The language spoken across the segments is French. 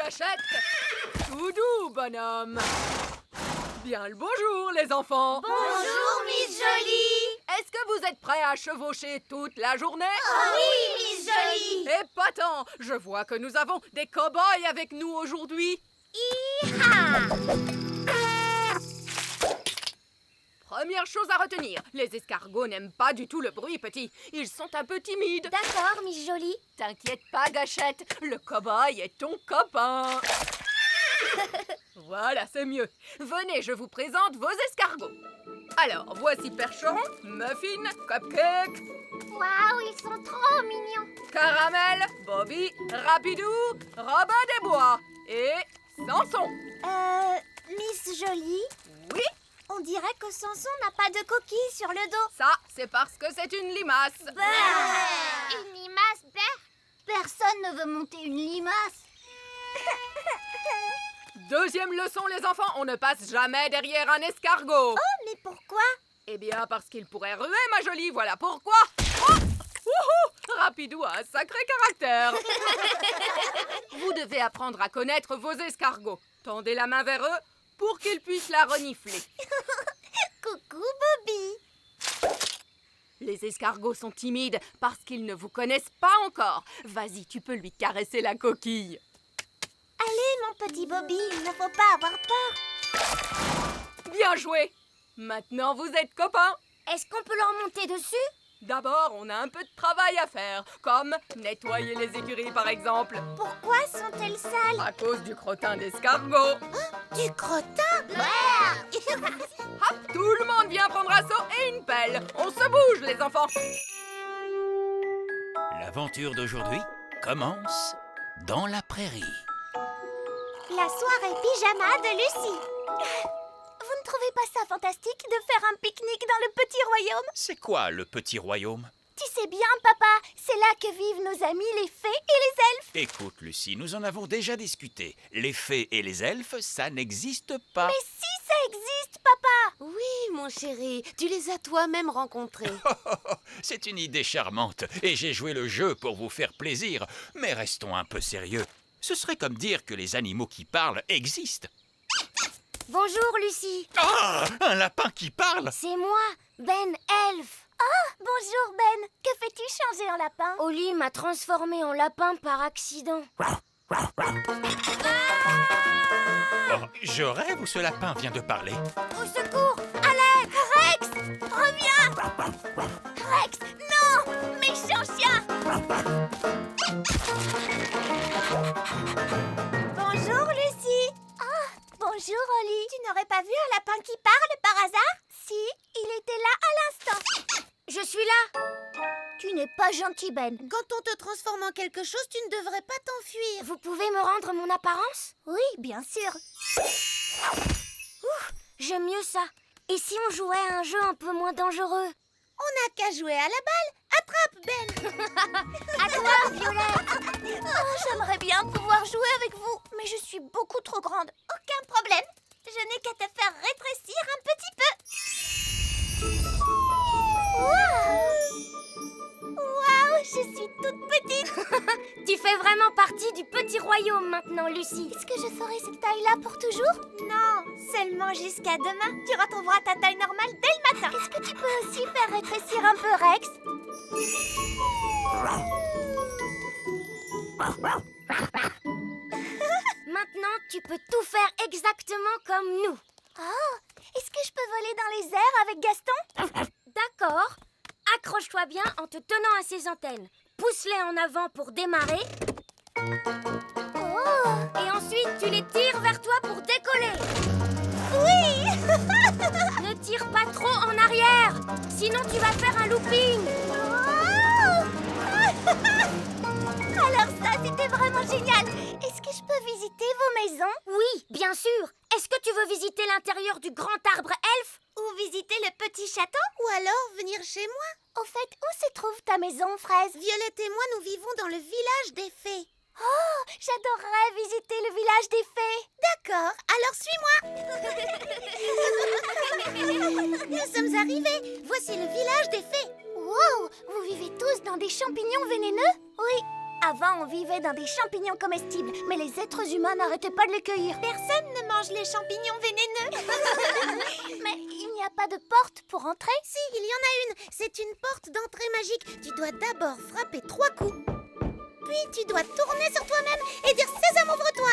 gâchette. Tout doux, bonhomme. Bien le bonjour, les enfants. Bonjour, Miss Jolie. Est-ce que vous êtes prêts à chevaucher toute la journée? Oh oui, Miss Jolie. Épatant! Je vois que nous avons des cow-boys avec nous aujourd'hui. Hi-ha! Première chose à retenir, les escargots n'aiment pas du tout le bruit, petit. Ils sont un peu timides. D'accord, Miss Jolie. T'inquiète pas, Gâchette, le cow-boy est ton copain. Voilà, c'est mieux. Venez, je vous présente vos escargots. Alors, voici Percheron, Muffin, Cupcake, Waouh, ils sont trop mignons. Caramel, Bobby, Rapidou, Robin des Bois et Samson. Miss Jolie, Oui, on dirait que Samson n'a pas de coquille sur le dos. ça, c'est parce que c'est une limace. Une limace, Personne ne veut monter une limace. Deuxième leçon, les enfants, on ne passe jamais derrière un escargot. Oh, mais pourquoi? Eh bien, parce qu'il pourrait ruer, ma jolie, voilà pourquoi. Oh, wouhou, Rapidou a un sacré caractère. Vous devez apprendre à connaître vos escargots. Tendez la main vers eux pour qu'ils puissent la renifler. Coucou, Bobby. Les escargots sont timides parce qu'ils ne vous connaissent pas encore. Vas-y, tu peux lui caresser la coquille. Allez, mon petit Bobby, il ne faut pas avoir peur. Bien joué. Maintenant, vous êtes copains. Est-ce qu'on peut leur monter dessus? D'abord, on a un peu de travail à faire, comme nettoyer les écuries par exemple. Pourquoi sont-elles sales? À cause du crottin d'escargot. Du crottin? Hop, tout le monde vient prendre un seau et une pelle. On se bouge, les enfants. L'aventure d'aujourd'hui commence dans la prairie. La soirée pyjama de Lucie. Vous ne trouvez pas ça fantastique de faire un pique-nique dans le petit royaume? C'est quoi le petit royaume? Tu sais bien, papa, c'est là que vivent nos amis les fées et les elfes. Écoute, Lucie, nous en avons déjà discuté. Les fées et les elfes, ça n'existe pas. Mais si ça existe, papa! Oui, mon chéri, tu les as toi-même rencontrés. C'est une idée charmante et j'ai joué le jeu pour vous faire plaisir. Mais restons un peu sérieux. Ce serait comme dire que les animaux qui parlent existent. Bonjour, Lucie. Ah! Un lapin qui parle? C'est moi, Ben Elf. Oh, bonjour, Ben. Que fais-tu changer en lapin? Oli m'a transformé en lapin par accident. Oh, je rêve ou ce lapin vient de parler? Au secours! À l'aide! Rex! Reviens! Rex! Non! Méchant chien! Bonjour, Lucie! Ah, bonjour, Oli. Tu n'aurais pas vu un lapin qui parle par hasard? Si, il était là à l'instant. Je suis là. Tu n'es pas gentil, Ben. Quand on te transforme en quelque chose, tu ne devrais pas t'enfuir. Vous pouvez me rendre mon apparence? Oui, bien sûr. Ouh, j'aime mieux ça. Et si on jouait à un jeu un peu moins dangereux? On n'a qu'à jouer à la balle. Attrape, Ben. À toi, Violette. Oh, j'aimerais bien pouvoir jouer avec vous, mais je suis beaucoup trop grande. Aucun problème. Je n'ai qu'à te faire rétrécir un petit peu. Waouh, je suis toute petite. Tu fais vraiment partie du petit royaume maintenant, Lucie. Est-ce que je ferai cette taille-là pour toujours? Non, seulement jusqu'à demain. Tu retrouveras ta taille normale dès le matin. Est-ce que tu peux aussi faire rétrécir un peu Rex? Maintenant, tu peux tout faire exactement comme nous. Oh, est-ce que je peux voler dans les airs avec Gaston? D'accord. Accroche-toi bien en te tenant à ses antennes. Pousse-les en avant pour démarrer. Oh. Et ensuite, tu les tires vers toi pour décoller. Oui. Ne tire pas trop en arrière, sinon tu vas faire un looping. Oh. Alors ça, c'était vraiment génial. Est-ce que je peux visiter vos maisons? Oui, bien sûr. Est-ce que tu veux visiter l'intérieur du grand arbre elfe? Ou visiter le petit château? Ou alors venir chez moi. Au fait, où se trouve ta maison, Fraise? Violette et moi, nous vivons dans le village des fées. Oh, j'adorerais visiter le village des fées. D'accord, alors suis-moi. Nous sommes arrivés. Voici le village des fées. Wow, vous vivez tous dans des champignons vénéneux? Oui, Avant, on vivait dans des champignons comestibles, mais les êtres humains n'arrêtaient pas de les cueillir. Personne ne mange les champignons vénéneux. Mais il n'y a pas de porte pour entrer? Si, il y en a une. C'est une porte d'entrée magique. Tu dois d'abord frapper 3 coups. Puis tu dois tourner sur toi-même et dire « Sésame, ouvre-toi »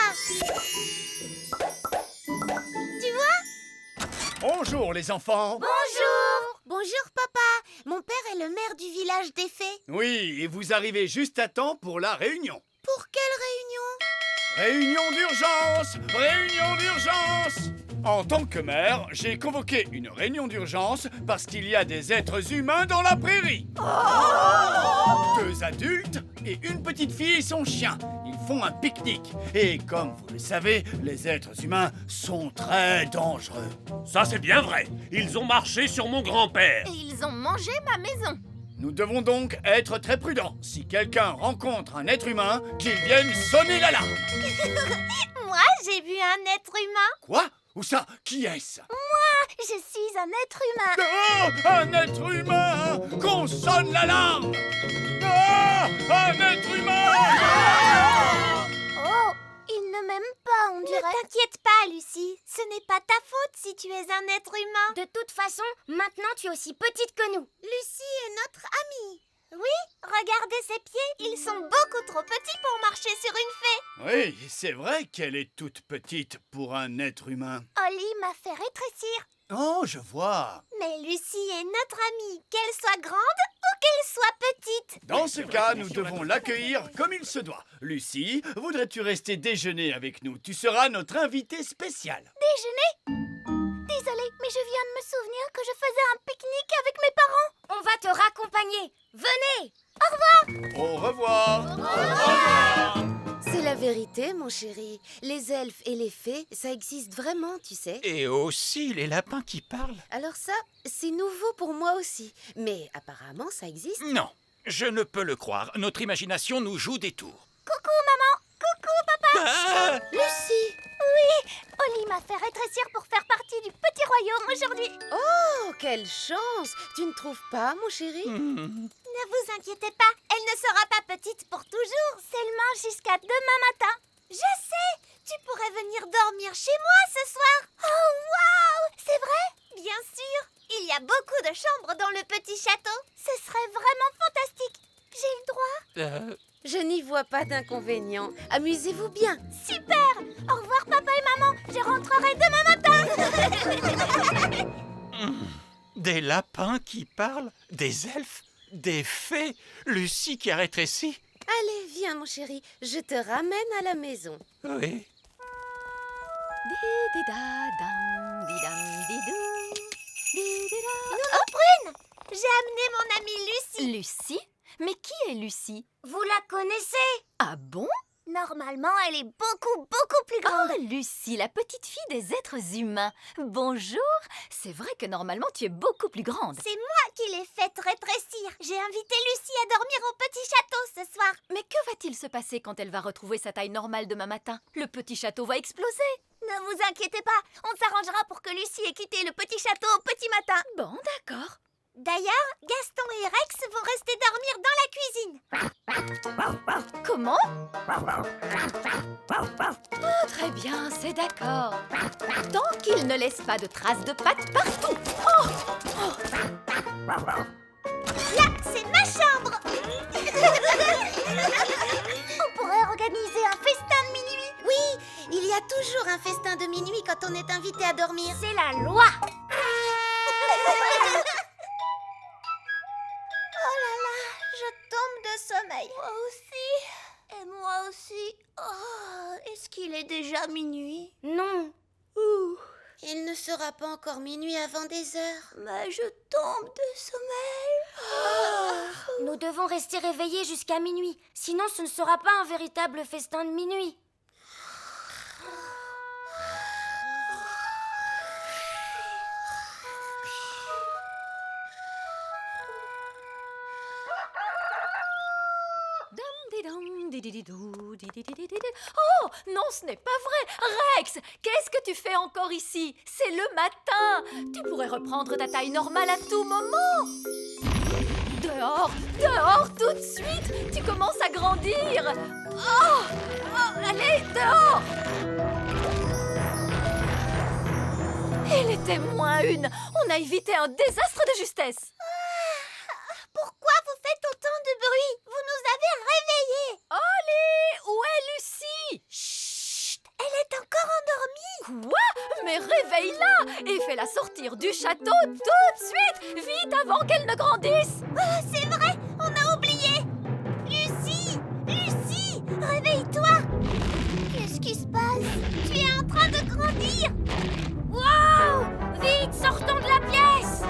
Tu vois? Bonjour les enfants. Bonjour. Bonjour, papa. Mon père est le maire du village des fées. Oui, et vous arrivez juste à temps pour la réunion. Pour quelle réunion? Réunion d'urgence! Réunion d'urgence! En tant que maire, j'ai convoqué une réunion d'urgence parce qu'il y a des êtres humains dans la prairie. 2 adultes et une petite fille et son chien. Ils font un pique-nique. Et comme vous le savez, les êtres humains sont très dangereux. Ça, c'est bien vrai. Ils ont marché sur mon grand-père. Et ils ont mangé ma maison. Nous devons donc être très prudents. Si quelqu'un rencontre un être humain, qu'il vienne sonner l'alarme. Moi, j'ai vu un être humain. Quoi? Où ça? Qui est-ce? Je suis un être humain. Oh, un être humain! Qu'on sonne l'alarme! Ah, un être humain! Oh, il ne m'aime pas, on Ne dirait. t'inquiète pas, Lucie. Ce n'est pas ta faute si tu es un être humain. De toute façon, maintenant tu es aussi petite que nous. Lucie est notre amie. Oui, regardez ses pieds. Ils sont beaucoup trop petits pour marcher sur une fée. Oui, c'est vrai qu'elle est toute petite pour un être humain. Oli m'a fait rétrécir. Oh, je vois. Mais Lucie est notre amie, qu'elle soit grande ou qu'elle soit petite. Dans ce cas, nous devons l'accueillir comme il se doit. Lucie, voudrais-tu rester déjeuner avec nous? Tu seras notre invitée spéciale. Déjeuner? Désolée, mais je viens de me souvenir que je faisais un pique-nique avec mes parents. On va te raccompagner. Venez. Au revoir. C'est la vérité, mon chéri. Les elfes et les fées, ça existe vraiment, tu sais. Et aussi les lapins qui parlent. Alors ça, c'est nouveau pour moi aussi. Mais apparemment, ça existe. Non, je ne peux le croire. Notre imagination nous joue des tours. Coucou maman. Coucou papa. Ah! Lucie! Oli m'a fait rétrécir pour faire partie du petit royaume aujourd'hui. Oh, quelle chance! Tu ne trouves pas, mon chéri? Ne vous inquiétez pas, elle ne sera pas petite pour toujours. Seulement jusqu'à demain matin. Je sais, tu pourrais venir dormir chez moi ce soir. Oh waouh, c'est vrai? Bien sûr, il y a beaucoup de chambres dans le petit château. Ce serait vraiment fantastique. J'ai le droit? Je n'y vois pas d'inconvénient. Amusez-vous bien. Super. Au revoir papa et maman. Je rentrerai demain matin. Des lapins qui parlent? Des elfes? Des fées? Lucie qui a rétréci? Allez, viens, mon chéri. Je te ramène à la maison. Oui. J'ai amené mon amie Lucie. Lucie? Mais qui est Lucie? Vous la connaissez? Ah bon? Normalement, elle est beaucoup plus grande. Oh, Lucie, la petite fille des êtres humains. Bonjour. C'est vrai que normalement, tu es beaucoup plus grande. C'est moi qui l'ai faite rétrécir. J'ai invité Lucie à dormir au petit château ce soir. Mais que va-t-il se passer quand elle va retrouver sa taille normale demain matin? Le petit château va exploser. Ne vous inquiétez pas, on s'arrangera pour que Lucie ait quitté le petit château au petit matin. Bon, d'accord. D'ailleurs, Gaston et Rex vont rester dormir dans la cuisine. Comment? Oh, très bien, c'est d'accord. Tant qu'il ne laisse pas de traces de pattes partout. Là, c'est ma chambre. On pourrait organiser un festin de minuit. Oui, il y a toujours un festin de minuit quand on est invité à dormir. C'est la loi. Oh là là, je tombe de sommeil. Moi aussi. Et moi aussi. Oh, est-ce qu'il est déjà minuit? Non. Il ne sera pas encore minuit avant des heures. Mais je tombe de sommeil. Nous devons rester réveillés jusqu'à minuit. Sinon, ce ne sera pas un véritable festin de minuit. Oh, non, ce n'est pas vrai. Rex, qu'est-ce que tu fais encore ici? C'est le matin. Tu pourrais reprendre ta taille normale à tout moment. Dehors, dehors, tout de suite. Tu commences à grandir. Oh, allez, dehors. Il était -1. On a évité un désastre de justesse. Pourquoi vous faites autant de bruit? Vous nous avez réveillés. Allez, où est Lucie? Chut, elle est encore endormie. Quoi? Mais réveille-la et fais-la sortir du château tout de suite. Vite avant qu'elle ne grandisse. Oh, c'est vrai, on a oublié. Lucie, Lucie, réveille-toi. Qu'est-ce qui se passe? Tu es en train de grandir. Waouh! Vite, sortons de la pièce.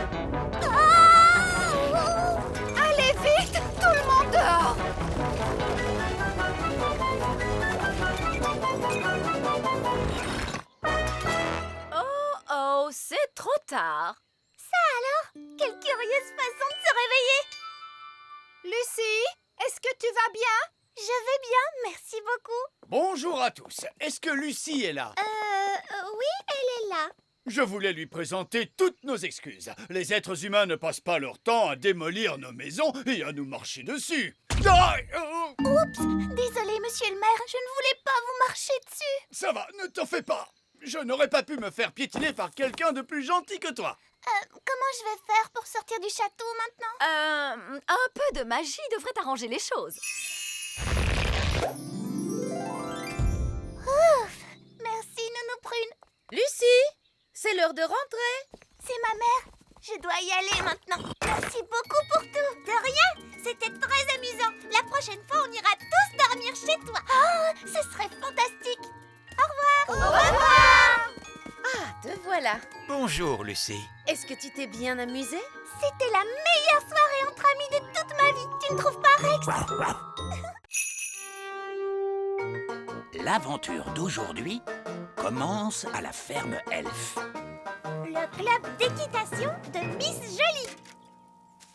Ah! Allez vite, tout le monde dehors. Oh, c'est trop tard. Ça alors? Quelle curieuse façon de se réveiller. Lucie, est-ce que tu vas bien? Je vais bien, merci beaucoup. Bonjour à tous. Est-ce que Lucie est là? Oui, elle est là. Je voulais lui présenter toutes nos excuses. Les êtres humains ne passent pas leur temps à démolir nos maisons et à nous marcher dessus. Ah, Oups, désolé monsieur le maire, je ne voulais pas vous marcher dessus. ça va, ne t'en fais pas. Je n'aurais pas pu me faire piétiner par quelqu'un de plus gentil que toi. Comment je vais faire pour sortir du château maintenant? Un peu de magie devrait arranger les choses. Ouf, merci Nounou Prune. Lucie, c'est l'heure de rentrer. C'est ma mère. Je dois y aller maintenant. Merci beaucoup pour tout. De rien. C'était très amusant. La prochaine fois, on ira tous dormir chez toi. Oh, ce serait fantastique. Au revoir. Au revoir. Ah, te voilà. Bonjour, Lucie. Est-ce que tu t'es bien amusée? C'était la meilleure soirée entre amis de toute ma vie. Tu ne trouves pas, Rex? L'aventure d'aujourd'hui commence à la ferme Elfe. Le club d'équitation de Miss Jolie.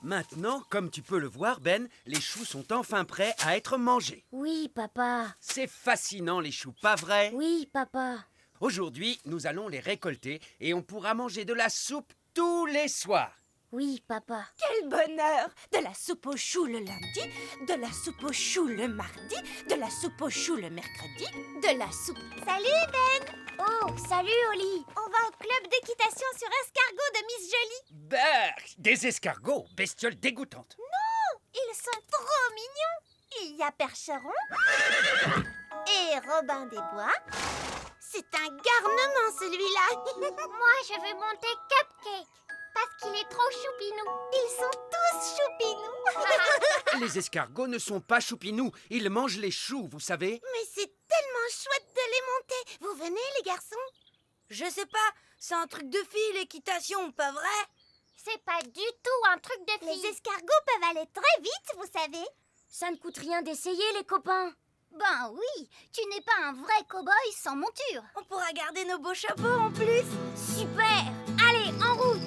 Maintenant, comme tu peux le voir, Ben, les choux sont enfin prêts à être mangés. Oui, papa. C'est fascinant, les choux, pas vrai? Oui, papa. Aujourd'hui, nous allons les récolter et on pourra manger de la soupe tous les soirs. Oui, papa. Quel bonheur! De la soupe aux choux le lundi, de la soupe aux choux le mardi, de la soupe aux choux le mercredi, de la soupe... Salut Ben. Oh, salut Oli. On va au club d'équitation sur escargot de Miss Jolie. Berk, des escargots, bestioles dégoûtantes. Ils sont trop mignons. Il y a Percheron et Robin des Bois. C'est un garnement celui-là. Moi, je veux monter Cupcake parce qu'il est trop choupinou. Ils sont tous choupinous. Les escargots ne sont pas choupinous, ils mangent les choux, vous savez. Mais c'est tellement chouette de les monter. Vous venez les garçons? Je sais pas, c'est un truc de fille l'équitation, pas vrai? C'est pas du tout un truc de fille. Les escargots peuvent aller très vite, vous savez. Ça ne coûte rien d'essayer, les copains. Ben oui, tu n'es pas un vrai cow-boy sans monture. On pourra garder nos beaux chapeaux en plus. Super. Allez, en route.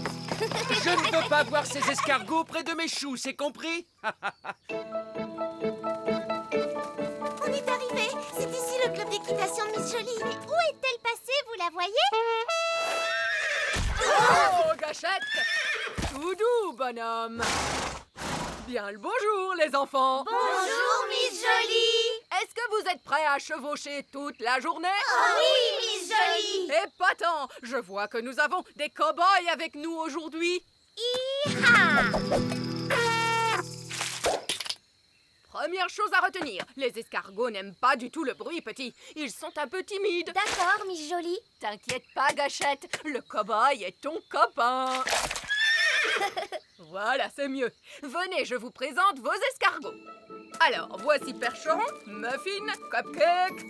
Je ne veux pas voir ces escargots près de mes choux, c'est compris? On est arrivé. C'est ici le club d'équitation Miss Jolie. Mais où est-elle passée, vous la voyez? Oh, Gâchette! Tout doux, bonhomme. Bien le bonjour, les enfants. Bonjour, Miss Jolie. Est-ce que vous êtes prêts à chevaucher toute la journée? Oh oui, Miss Jolie. Épatant! Je vois que nous avons des cow-boys avec nous aujourd'hui. Hi-ha. Première chose à retenir, les escargots n'aiment pas du tout le bruit, petit. Ils sont un peu timides. D'accord, Miss Jolie. T'inquiète pas, Gâchette, le cow-boy est ton copain. Voilà, c'est mieux. Venez, je vous présente vos escargots. Alors, voici Percheron, Muffin, Cupcake,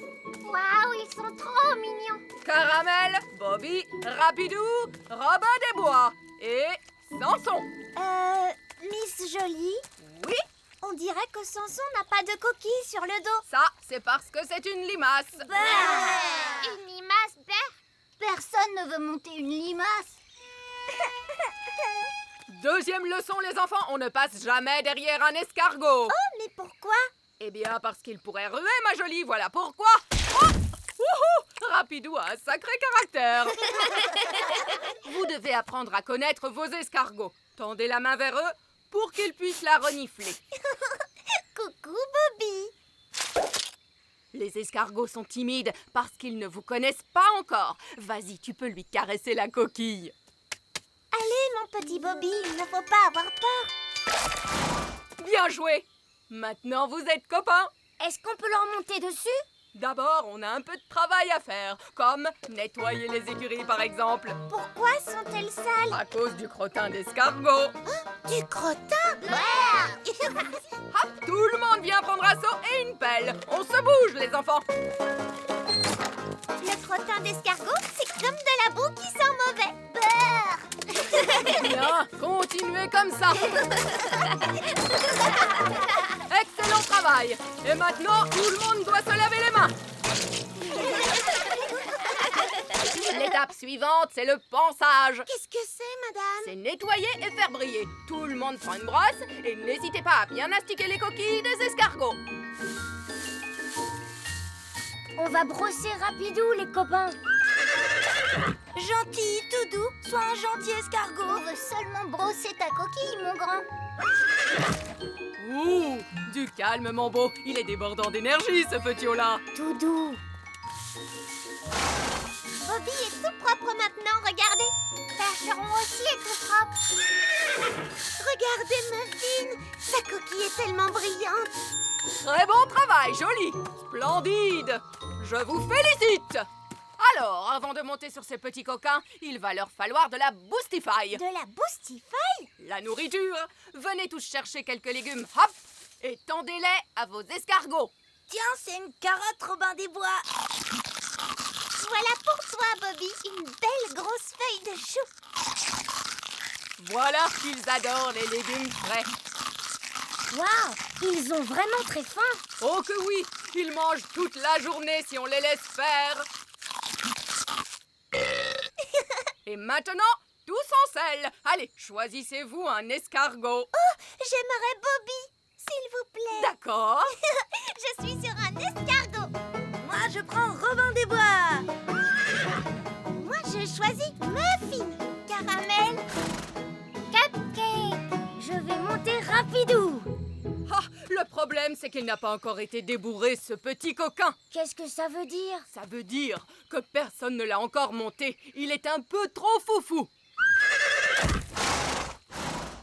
Waouh, ils sont trop mignons. Caramel, Bobby, Rapidou, Robin des Bois et Samson. Miss Jolie, Oui, on dirait que Samson n'a pas de coquille sur le dos. ça, c'est parce que c'est une limace. Une limace, personne ne veut monter une limace. Deuxième leçon, les enfants, on ne passe jamais derrière un escargot. Oh, mais pourquoi? Eh bien, parce qu'il pourrait ruer, ma jolie, voilà pourquoi. Oh, wouhou, Rapidou a un sacré caractère. Vous devez apprendre à connaître vos escargots. Tendez la main vers eux, pour qu'il puisse la renifler. Coucou, Bobby. Les escargots sont timides parce qu'ils ne vous connaissent pas encore. Vas-y, tu peux lui caresser la coquille. Allez, mon petit Bobby, il ne faut pas avoir peur. Bien joué. Maintenant, vous êtes copains. Est-ce qu'on peut leur monter dessus? D'abord, on a un peu de travail à faire, comme nettoyer les écuries par exemple. Pourquoi sont-elles sales? À cause du crottin d'escargot. Du crottin? Hop, tout le monde vient prendre un seau et une pelle. On se bouge, les enfants. Le crottin d'escargot, c'est comme de la boue qui sent mauvais. Beurre. Bien, continuez comme ça. Excellent travail. Et maintenant, tout le monde doit se laver les mains. L'étape suivante, c'est le pansage. Qu'est-ce que c'est, madame? C'est nettoyer et faire briller. Tout le monde prend une brosse et n'hésitez pas à bien astiquer les coquilles des escargots. On va brosser rapidou, les copains. Gentil, tout doux, sois un gentil escargot. On veut seulement brosser ta coquille, mon grand. Ouh, du calme, mon beau. Il est débordant d'énergie, ce petit haut-là. Tout doux. Bobby est tout propre maintenant, regardez. Percheron aussi est tout propre. Regardez Muffin, sa coquille est tellement brillante. Très bon travail, joli. Splendide. Je vous félicite. Alors, avant de monter sur ces petits coquins, il va leur falloir de la Boostify. De la Boostify? La nourriture. Venez tous chercher quelques légumes, hop, et tendez-les à vos escargots. Tiens, c'est une carotte, Robin des Bois. Voilà pour toi, Bobby, une belle grosse feuille de chou. Voilà qu'ils adorent les légumes frais. Waouh, ils ont vraiment très faim. Oh que oui, ils mangent toute la journée si on les laisse faire. Et maintenant, tous en selle. Allez, choisissez-vous un escargot. Oh, j'aimerais Bobby, s'il vous plaît. D'accord. Je suis sur un escargot. Moi, je prends Robin des Bois. Moi, je choisis Muffin, caramel. Cupcake. Je vais monter rapidou. Ah, le problème, c'est qu'il n'a pas encore été débourré, ce petit coquin. Qu'est-ce que ça veut dire? Ça veut dire que personne ne l'a encore monté. Il est un peu trop foufou.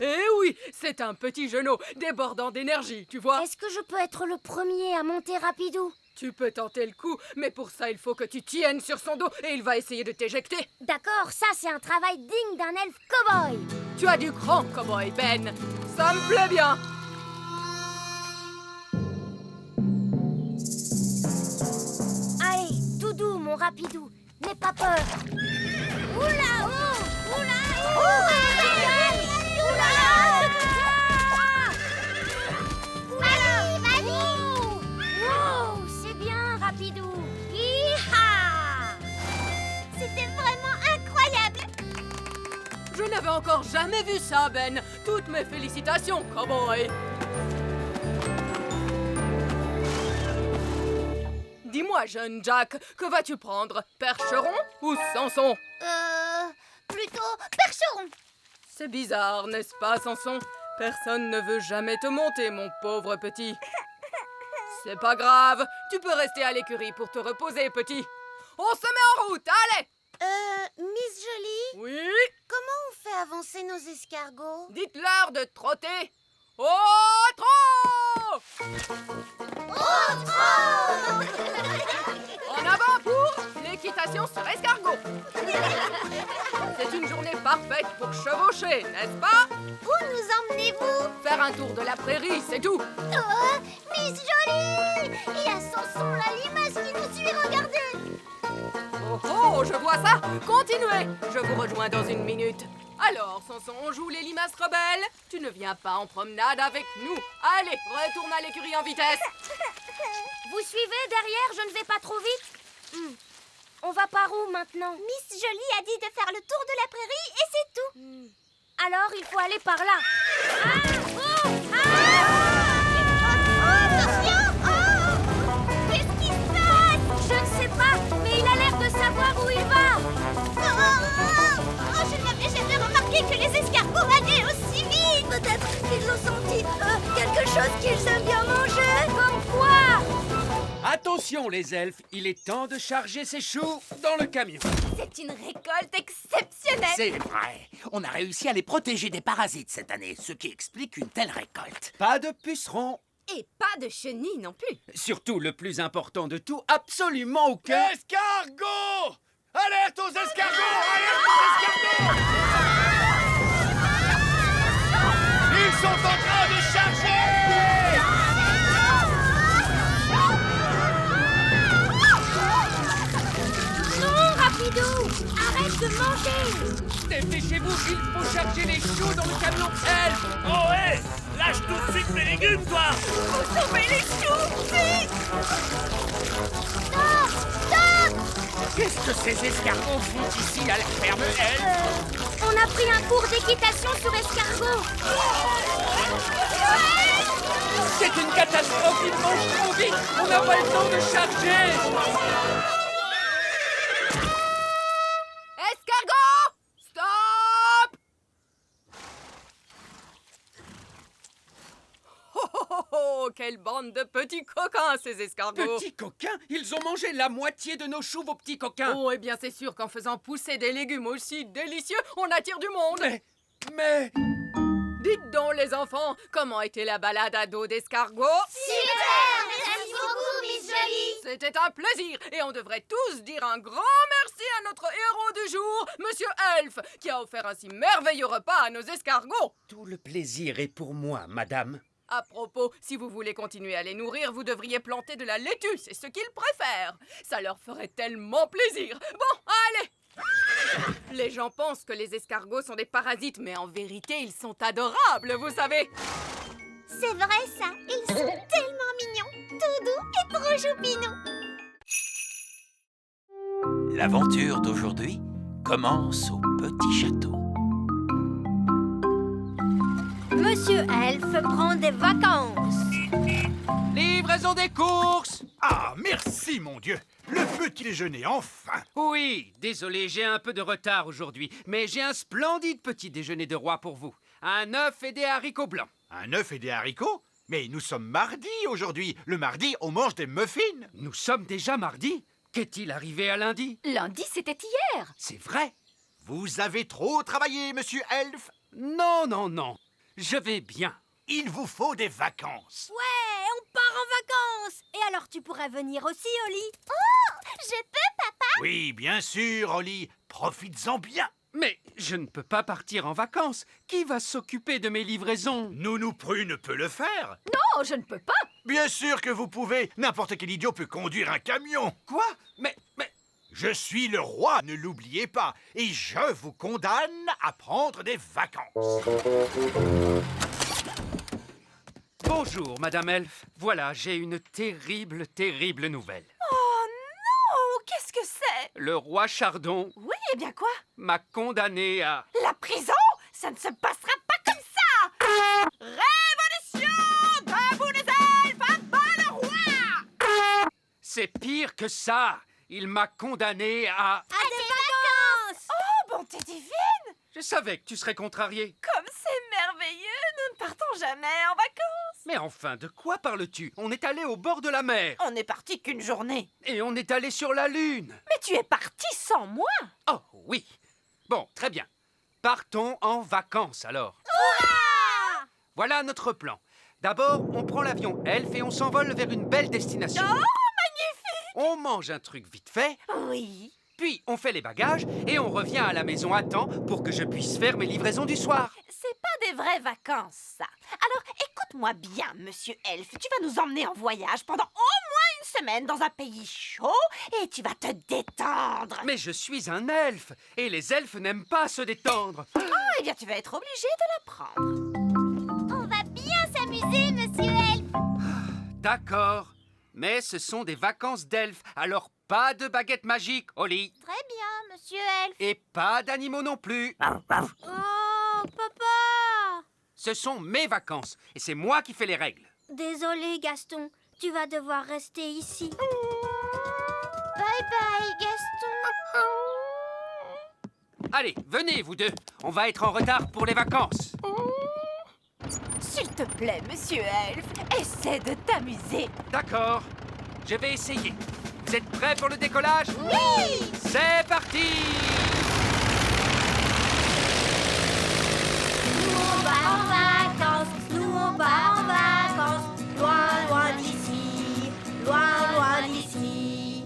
Eh oui, c'est un petit genou débordant d'énergie, tu vois. Est-ce que je peux être le premier à monter rapidou? Tu peux tenter le coup, mais pour ça, il faut que tu tiennes sur son dos et il va essayer de t'éjecter. D'accord, ça c'est un travail digne d'un elfe cow-boy. Tu as du grand cow-boy, Ben. Ça me plaît bien. Allez, tout doux, mon rapidou. N'aie pas peur. Oula, oh, oula, oh, wow, c'est bien, rapidou. Hi-ha! C'était vraiment incroyable. Je n'avais encore jamais vu ça, Ben. Toutes mes félicitations, cow-boy. Dis-moi, jeune Jack, que vas-tu prendre? Percheron ou Samson? Plutôt percheron. C'est bizarre, n'est-ce pas, Samson? Personne ne veut jamais te monter, mon pauvre petit. C'est pas grave, tu peux rester à l'écurie pour te reposer, petit. On se met en route, allez! Miss Jolie, Oui? comment on fait avancer nos escargots? Dites-leur de trotter. Au trot! Au trot! En avant pour l'équitation sur escargot. C'est une journée parfaite pour chevaucher, n'est-ce pas? Où nous emmenez-vous? Faire un tour de la prairie, c'est tout. Oh, Miss Jolie! Il y a Samson, la limace qui nous suit, regardez! Oh oh, je vois ça. Continuez. Je vous rejoins dans une minute. Alors, Samson, on joue les limaces rebelles? Tu ne viens pas en promenade avec nous. Allez, retourne à l'écurie en vitesse. Vous suivez derrière, je ne vais pas trop vite? On va par où maintenant? Miss Jolie a dit de faire le tour de la prairie et c'est tout. Alors, il faut aller par là. Attention! Oh! Qu'est-ce qui se passe? Je ne sais pas, mais il a l'air de savoir où il va. Je n'avais jamais remarqué que les escargots allaient aussi vite. Peut-être qu'ils ont senti quelque chose qu'ils aiment bien manger. Comme quoi? Attention les elfes, il est temps de charger ces choux dans le camion. C'est une récolte exceptionnelle. C'est vrai. On a réussi à les protéger des parasites cette année, ce qui explique une telle récolte. Pas de pucerons. Et pas de chenilles non plus. Surtout le plus important de tout, absolument aucun... Escargot! Alerte aux escargots! Alerte aux escargots! Ils sont en train de charger! Non, Rapidou! Arrête de manger! Dépêchez-vous, il faut charger les choux dans le camion elfe. Oh hé! Lâche tout de suite mes légumes, toi! Faut sauver les choux, vite! Stop! Stop! Qu'est-ce que ces escargots font ici à la ferme elfe? On a pris un cours d'équitation sur escargot. C'est une catastrophe, ils mangent trop vite. On n'a pas le temps de charger. Escargot! Stop! Oh, oh, oh, oh, quelle bande de petits coquins, ces escargots! Petits coquins, ils ont mangé la moitié de nos choux, vos petits coquins. Oh, eh bien, c'est sûr qu'en faisant pousser des légumes aussi délicieux, on attire du monde! Mais... Dites donc, les enfants, comment était la balade à dos d'escargot? Super! Merci beaucoup, Miss Jolie. C'était un plaisir, et on devrait tous dire un grand merci à notre héros du jour, Monsieur Elf, qui a offert un si merveilleux repas à nos escargots. Tout le plaisir est pour moi, madame. À propos, si vous voulez continuer à les nourrir, vous devriez planter de la laitue, c'est ce qu'ils préfèrent. Ça leur ferait tellement plaisir. Bon, allez! Les gens pensent que les escargots sont des parasites, mais en vérité, ils sont adorables, vous savez. C'est vrai ça, ils sont tellement mignons, tout doux et trop choupinous. L'aventure d'aujourd'hui commence au petit château. Monsieur Elf prend des vacances. Livraison des courses. Ah, merci, mon Dieu! Le petit déjeuner, enfin! Oui, désolé, j'ai un peu de retard aujourd'hui, mais j'ai un splendide petit déjeuner de roi pour vous. Un œuf et des haricots blancs. Un œuf et des haricots? Mais nous sommes mardi aujourd'hui. Le mardi, on mange des muffins. Nous sommes déjà mardi. Qu'est-il arrivé à lundi? Lundi, c'était hier. C'est vrai? Vous avez trop travaillé, monsieur Elf. Non, non, non. Je vais bien. Il vous faut des vacances. Ouais, on part en vacances. Et alors tu pourrais venir aussi, Oli? Je peux, papa? Oui, bien sûr, Oli. Profites-en bien. Mais je ne peux pas partir en vacances. Qui va s'occuper de mes livraisons? Nounou Prune peut le faire. Non, je ne peux pas. Bien sûr que vous pouvez. N'importe quel idiot peut conduire un camion. Quoi? Mais... Je suis le roi, ne l'oubliez pas. Et je vous condamne à prendre des vacances. Bonjour, Madame Elf. Voilà, j'ai une terrible, terrible nouvelle. Oh, qu'est-ce que c'est? Le roi Chardon Oui, eh bien quoi? m'a condamné à... La prison? Ça ne se passera pas comme ça! Révolution! Debout les elfes! À bas le roi! C'est pire que ça. Il m'a condamné à... À des vacances. Oh, bonté divine! Je savais que tu serais contrarié. Comme c'est merveilleux! Nous ne partons jamais en vacances! Mais enfin, de quoi parles-tu? On est allé au bord de la mer. On n'est parti qu'une journée. Et on est allé sur la Lune. Mais tu es parti sans moi! Oh, oui. Bon, très bien. Partons en vacances, alors. Voilà notre plan. D'abord, on prend l'avion Elf et on s'envole vers une belle destination. Oh, magnifique! On mange un truc vite fait, Oui. puis on fait les bagages et on revient à la maison à temps pour que je puisse faire mes livraisons du soir. C'est pas des vraies vacances, ça. Alors, écoute-moi bien, monsieur Elf. Tu vas nous emmener en voyage pendant au moins une semaine dans un pays chaud et tu vas te détendre. Mais je suis un elfe et les elfes n'aiment pas se détendre. Oh, eh bien, tu vas être obligé de l'apprendre. On va bien s'amuser, monsieur Elf. D'accord, mais ce sont des vacances d'elfes, alors pas de baguette magique, Oli. Très bien, monsieur Elf. Et pas d'animaux non plus. Oh, papa! Ce sont mes vacances et c'est moi qui fais les règles. Désolé, Gaston. Tu vas devoir rester ici. Bye bye, Gaston. Allez, venez vous deux, on va être en retard pour les vacances. S'il te plaît, monsieur Elf, essaie de t'amuser. D'accord, je vais essayer. Vous êtes prêts pour le décollage? Oui! C'est parti! Nous on va en vacances, nous on va en vacances, loin, loin d'ici, loin d'ici.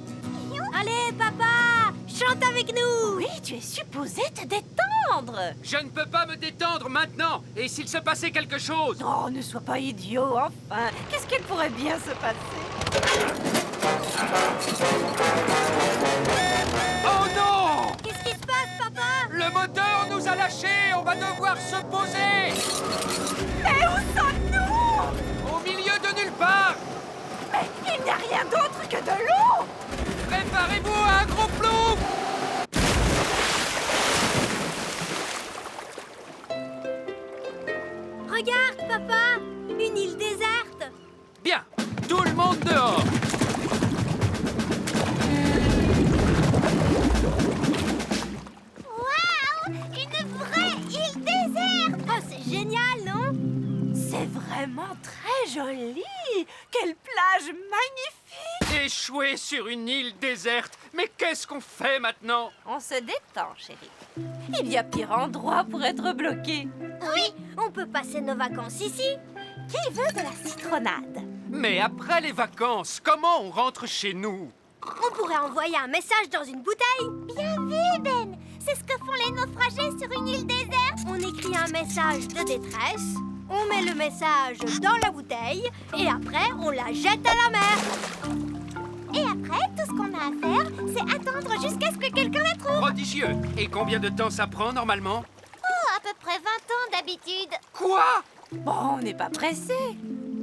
Allez, papa, chante avec nous. Oui, tu es supposé te détendre. Je ne peux pas me détendre maintenant. Et s'il se passait quelque chose? Oh, ne sois pas idiot, enfin. Qu'est-ce qu'il pourrait bien se passer? Oh non! Qu'est-ce qui se passe, papa? Le moteur nous a lâchés. On va devoir se poser. Mais où sommes-nous? Au milieu de nulle part. Mais il n'y a rien d'autre que de l'eau. Préparez-vous à un gros plouf. Regarde, papa, une île déserte. Bien, tout le monde dehors. Waouh, une vraie île déserte. Oh, c'est génial, non? C'est vraiment très joli. Quelle plage magnifique. Échoué sur une île déserte. Mais qu'est-ce qu'on fait maintenant? On se détend, chérie. Il y a pire endroit pour être bloqué. Oui, on peut passer nos vacances ici. Qui veut de la citronnade? Mais après les vacances, comment on rentre chez nous? On pourrait envoyer un message dans une bouteille. Bien vu, Ben. C'est ce que font les naufragés sur une île déserte. On écrit un message de détresse, on met le message dans la bouteille et après, on la jette à la mer. Et après, tout ce qu'on a à faire, c'est attendre jusqu'à ce que quelqu'un la trouve. Prodigieux. Et combien de temps ça prend normalement? Oh, à peu près 20 ans d'habitude. Quoi? Bon, on n'est pas pressé.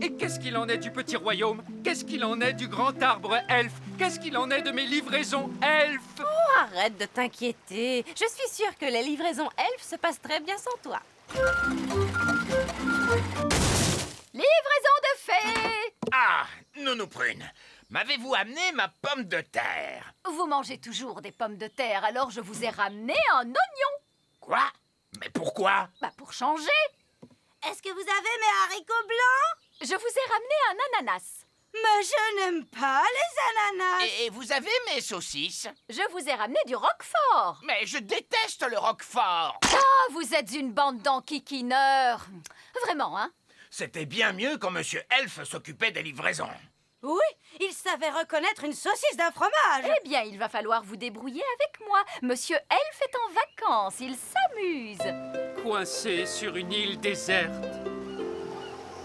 Et qu'est-ce qu'il en est du petit royaume? Qu'est-ce qu'il en est du grand arbre elfe? Qu'est-ce qu'il en est de mes livraisons elfes? Oh, arrête de t'inquiéter. Je suis sûre que les livraisons elfes se passent très bien sans toi. Livraison de fées! Ah, Nounou Prune, m'avez-vous amené ma pomme de terre? Vous mangez toujours des pommes de terre, alors je vous ai ramené un oignon. Quoi? Mais pourquoi? Bah pour changer. Est-ce que vous avez mes haricots blancs? Je vous ai ramené un ananas. Mais je n'aime pas les ananas. Et vous avez mes saucisses? Je vous ai ramené du roquefort. Mais je déteste le roquefort. Ah, vous êtes une bande d'enquiquineurs. Vraiment, hein? C'était bien mieux quand Monsieur Elfe s'occupait des livraisons. Oui, il savait reconnaître une saucisse d'un fromage. Eh bien, il va falloir vous débrouiller avec moi. Monsieur Elfe est en vacances, il s'amuse. Coincé sur une île déserte.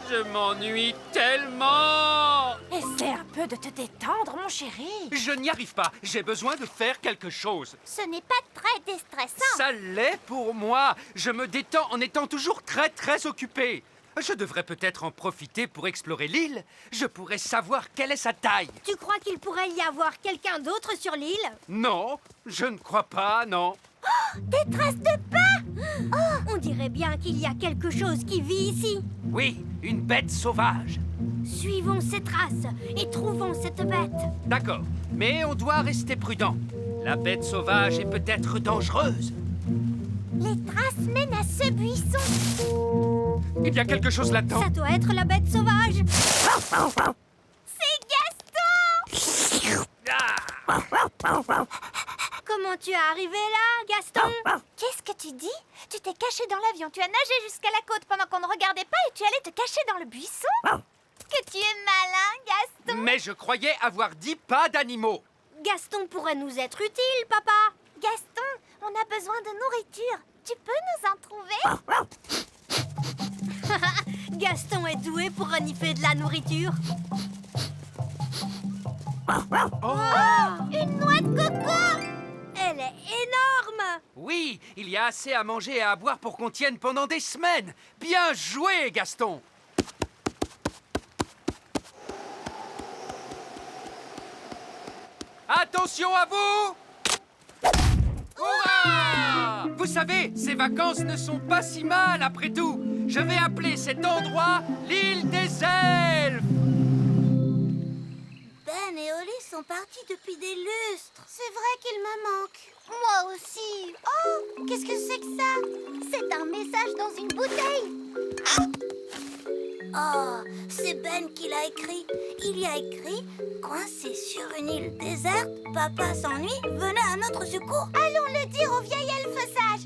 Je m'ennuie tellement. Essaie un peu de te détendre, mon chéri. Je n'y arrive pas. J'ai besoin de faire quelque chose. Ce n'est pas très déstressant. Ça l'est pour moi. Je me détends en étant toujours très occupé. Je devrais peut-être en profiter pour explorer l'île. Je pourrais savoir quelle est sa taille. Tu crois qu'il pourrait y avoir quelqu'un d'autre sur l'île? Non, je ne crois pas, non. Des traces de pas! Oh, on dirait bien qu'il y a quelque chose qui vit ici. Oui, une bête sauvage. Suivons ces traces et trouvons cette bête. D'accord, mais on doit rester prudent. La bête sauvage est peut-être dangereuse. Les traces mènent à ce buisson. Il y a quelque chose là-dedans. Ça doit être la bête sauvage. C'est Gaston! Comment tu es arrivé là, Gaston? Qu'est-ce que tu dis? Tu t'es caché dans l'avion, tu as nagé jusqu'à la côte pendant qu'on ne regardait pas et tu allais te cacher dans le buisson? Que tu es malin, Gaston! Mais je croyais avoir dit pas d'animaux. Gaston pourrait nous être utile, papa. Gaston, on a besoin de nourriture. Tu peux nous en trouver? Gaston est doué pour renifler de la nourriture. Une noix de coco! Elle est énorme. Oui, il y a assez à manger et à boire pour qu'on tienne pendant des semaines. Bien joué, Gaston. Attention à vous! Hurrah! Vous savez, ces vacances ne sont pas si mal après tout. Je vais appeler cet endroit l'île des elfes. Ben et Oli sont partis depuis des lustres. C'est vrai qu'ils me manquent. Moi aussi. Oh, qu'est-ce que c'est que ça? C'est un message dans une bouteille. Oh, c'est Ben qui l'a écrit. Il y a écrit « Coincé sur une île déserte, papa s'ennuie, venez à notre secours. » Allons le dire au vieil elfe sage.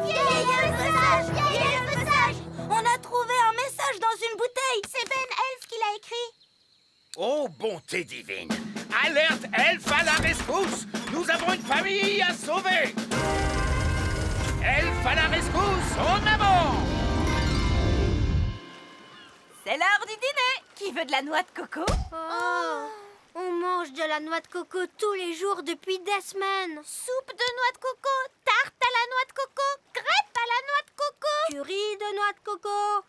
Vieil elfe sage, vieil elfe sage. On a trouvé un message dans une bouteille. C'est Ben Elfe qui l'a écrit. Oh, bonté divine! Alerte elfe à la rescousse! Nous avons une famille à sauver! Elfe à la rescousse, en avant! C'est l'heure du dîner. Qui veut de la noix de coco? Oh, on mange de la noix de coco tous les jours depuis des semaines. Soupe de noix de coco, tarte à la noix de coco, crêpe à la noix de coco, curry de noix de coco.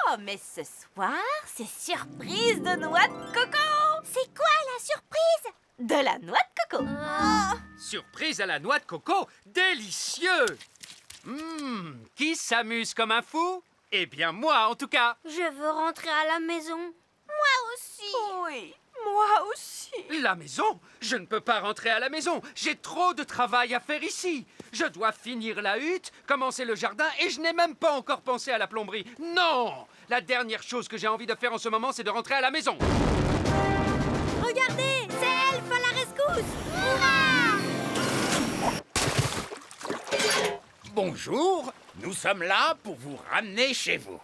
Oh, mais ce soir, c'est surprise de noix de coco. C'est quoi la surprise? De la noix de coco. Surprise à la noix de coco, délicieux! Qui s'amuse comme un fou? Eh bien, moi, en tout cas. Je veux rentrer à la maison. Moi aussi. Oui, moi aussi. La maison? Je ne peux pas rentrer à la maison. J'ai trop de travail à faire ici. Je dois finir la hutte, commencer le jardin et je n'ai même pas encore pensé à la plomberie. Non! La dernière chose que j'ai envie de faire en ce moment, c'est de rentrer à la maison. Regardez, c'est Elfe à la rescousse. Hurrah! Bonjour, nous sommes là pour vous ramener chez vous.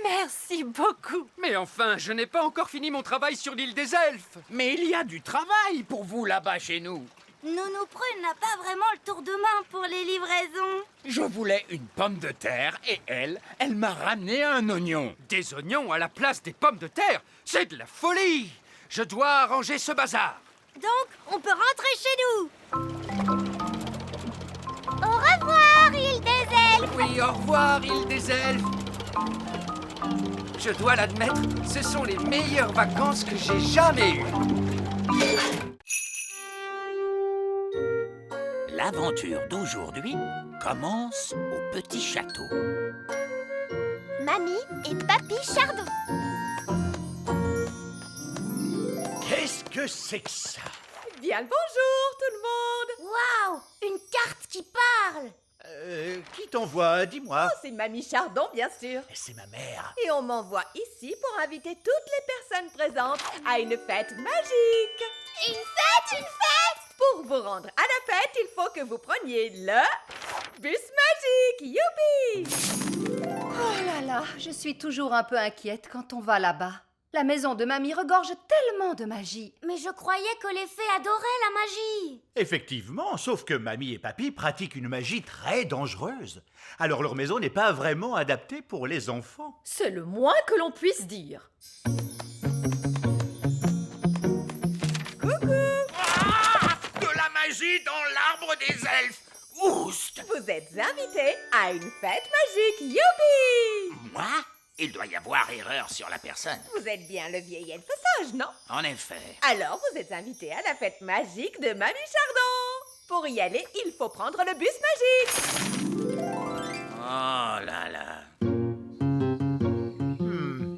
Merci beaucoup. Mais enfin, je n'ai pas encore fini mon travail sur l'île des elfes. Mais il y a du travail pour vous là-bas chez nous. Nounou Prune n'a pas vraiment le tour de main pour les livraisons. Je voulais une pomme de terre et elle m'a ramené un oignon. Des oignons à la place des pommes de terre? C'est de la folie! Je dois arranger ce bazar. Donc, on peut rentrer chez nous. Au revoir, île des elfes. Oui, au revoir, île des elfes. Je dois l'admettre, ce sont les meilleures vacances que j'ai jamais eues. L'aventure d'aujourd'hui commence au petit château. Mamie et Papy Chardon. Qu'est-ce que c'est que ça? Bien le bonjour, tout le monde. Waouh, une carte qui parle. Qui t'envoie? Dis-moi. Oh, c'est Mamie Chardon, bien sûr. C'est ma mère. Et on m'envoie ici pour inviter toutes les personnes présentes à une fête magique. Une fête, une fête. Pour vous rendre à la fête, il faut que vous preniez le bus magique. Youpi! Oh là là, je suis toujours un peu inquiète quand on va là-bas. La maison de Mamie regorge tellement de magie. Mais je croyais que les fées adoraient la magie. Effectivement, sauf que Mamie et Papy pratiquent une magie très dangereuse. Alors leur maison n'est pas vraiment adaptée pour les enfants. C'est le moins que l'on puisse dire. Coucou! De la magie dans l'arbre des elfes. Oust! Vous êtes invités à une fête magique. Youpi! Moi? Il doit y avoir erreur sur la personne. Vous êtes bien le vieil elfe sage, non? En effet. Alors, vous êtes invité à la fête magique de Mamie Chardon. Pour y aller, il faut prendre le bus magique. Oh là là.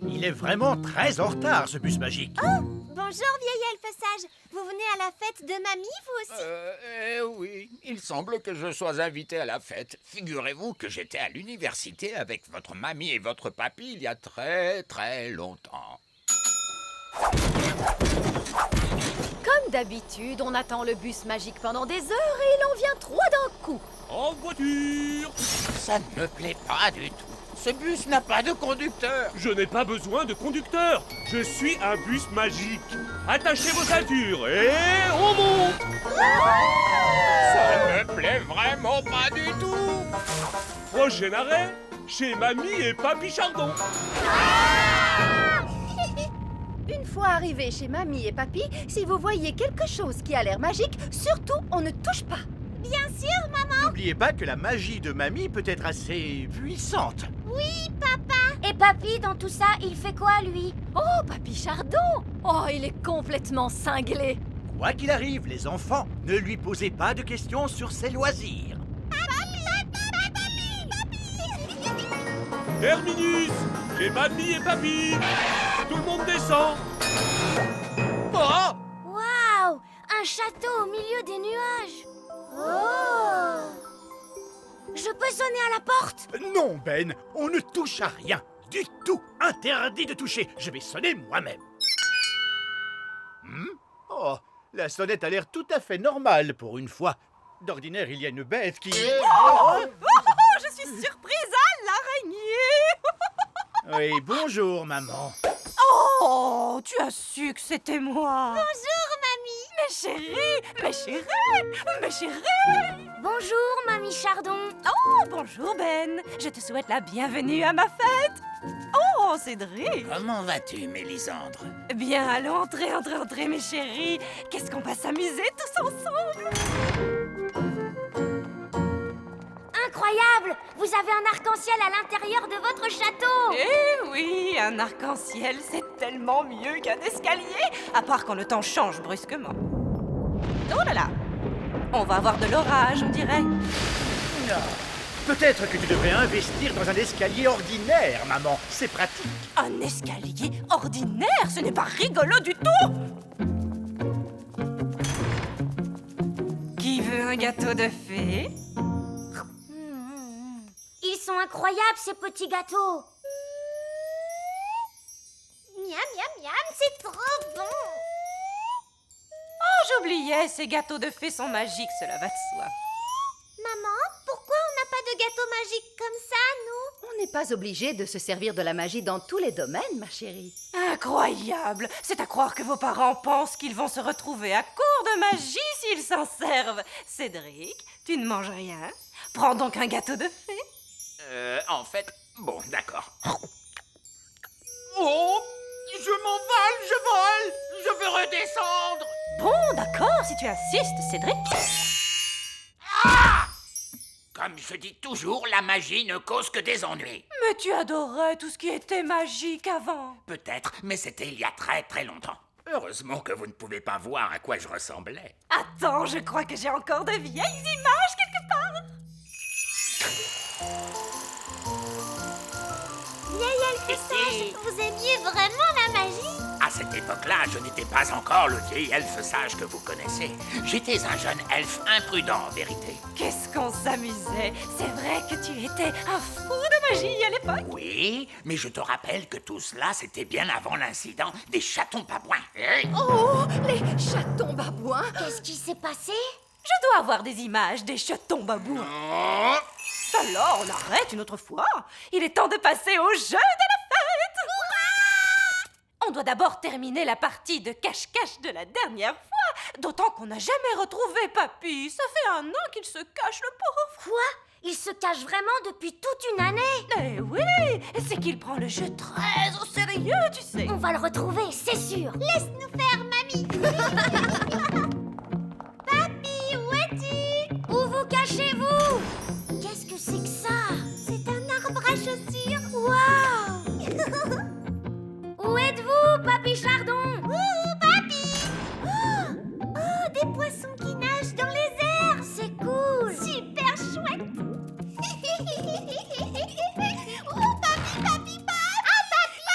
Il est vraiment très en retard, ce bus magique. Oh, bonjour vieil elfe sage. Vous venez à la fête de Mamie, vous aussi? Oui, il semble que je sois invité à la fête. Figurez-vous que j'étais à l'université avec votre mamie et votre papy il y a très très longtemps. Comme d'habitude, on attend le bus magique pendant des heures et il en vient 3 d'un coup. En voiture! Ça ne me plaît pas du tout. Ce bus n'a pas de conducteur. Je n'ai pas besoin de conducteur. Je suis un bus magique. Attachez vos ceintures et on monte! Ça ne me plaît vraiment pas du tout. Prochain arrêt, chez Mamie et Papy Chardon. Une fois arrivé chez Mamie et Papy, si vous voyez quelque chose qui a l'air magique, surtout on ne touche pas. Bien sûr, maman. N'oubliez pas que la magie de Mamie peut être assez puissante. Oui, papa. Et Papy, dans tout ça, il fait quoi, lui? Oh, Papy Chardon! Oh, il est complètement cinglé. Quoi qu'il arrive, les enfants, ne lui posez pas de questions sur ses loisirs. Terminus, chez Mamie et Papy. Tout le monde descend. Oh! Waouh, un château au milieu des nuages. Oh! Je peux sonner à la porte? Non, Ben, on ne touche à rien. Du tout. Interdit de toucher. Je vais sonner moi-même. Oh, la sonnette a l'air tout à fait normale pour une fois. D'ordinaire, il y a une bête qui... Je suis surprise à l'araignée. Oui, bonjour, maman. Oh, tu as su que c'était moi. Bonjour, mamie. Mes chéris, mes chéris, mes chéris. Bonjour, mamie Chardon. Oh, bonjour Ben. Je te souhaite la bienvenue à ma fête. Oh, Cédric. Comment vas-tu, Mélisandre? Bien, allons, entrez, mes chéris. Qu'est-ce qu'on va s'amuser tous ensemble? Incroyable! Vous avez un arc-en-ciel à l'intérieur de votre château! Eh oui, un arc-en-ciel, c'est tellement mieux qu'un escalier, à part quand le temps change brusquement. Oh là là! On va avoir de l'orage, on dirait. Peut-être que tu devrais investir dans un escalier ordinaire, maman. C'est pratique. Un escalier ordinaire, ce n'est pas rigolo du tout! Qui veut un gâteau de fée? Ils sont incroyables, ces petits gâteaux! Miam, miam, miam, c'est trop bon! Oh, j'oubliais, ces gâteaux de fée sont magiques, cela va de soi. Maman, pourquoi on n'a pas de gâteau magique comme ça, nous? On n'est pas obligé de se servir de la magie dans tous les domaines, ma chérie. Incroyable! C'est à croire que vos parents pensent qu'ils vont se retrouver à court de magie s'ils s'en servent. Cédric, tu ne manges rien? Prends donc un gâteau de fée. En fait, bon, d'accord. Oh, je m'envole, je vole, je veux redescendre. Bon, d'accord, si tu insistes, Cédric. Ah! Comme je dis toujours, la magie ne cause que des ennuis. Mais tu adorais tout ce qui était magique avant. Peut-être, mais c'était il y a très très longtemps. Heureusement que vous ne pouvez pas voir à quoi je ressemblais. Attends, je crois que j'ai encore de vieilles images quelque part. Vieil elfe sage, vous aimiez vraiment la magie? À cette époque-là, je n'étais pas encore le vieil elfe sage que vous connaissez. J'étais un jeune elfe imprudent, en vérité. Qu'est-ce qu'on s'amusait. C'est vrai que tu étais un fou de magie à l'époque. Oui, mais je te rappelle que tout cela, c'était bien avant l'incident des chatons babouins. Oh, les chatons babouins! Qu'est-ce qui s'est passé? Je dois avoir des images des chatons babouins. Oh. Alors, on arrête une autre fois. Il est temps de passer au jeu de la fête. On doit d'abord terminer la partie de cache-cache de la dernière fois. D'autant qu'on n'a jamais retrouvé Papy. Ça fait 1 an qu'il se cache, le pauvre. Quoi? Il se cache vraiment depuis toute une année? Eh oui, c'est qu'il prend le jeu très au sérieux, tu sais. On va le retrouver, c'est sûr. Laisse-nous faire, mamie! Papy, où es-tu? Où vous cachez-vous? Qu'est-ce que c'est que ça? C'est un arbre à chaussures. Waouh! Où êtes-vous, Papy Chardon? Ouh, papy! Oh, des poissons qui nagent dans les airs. C'est cool! Super chouette! Oh, papy! Ah, papy!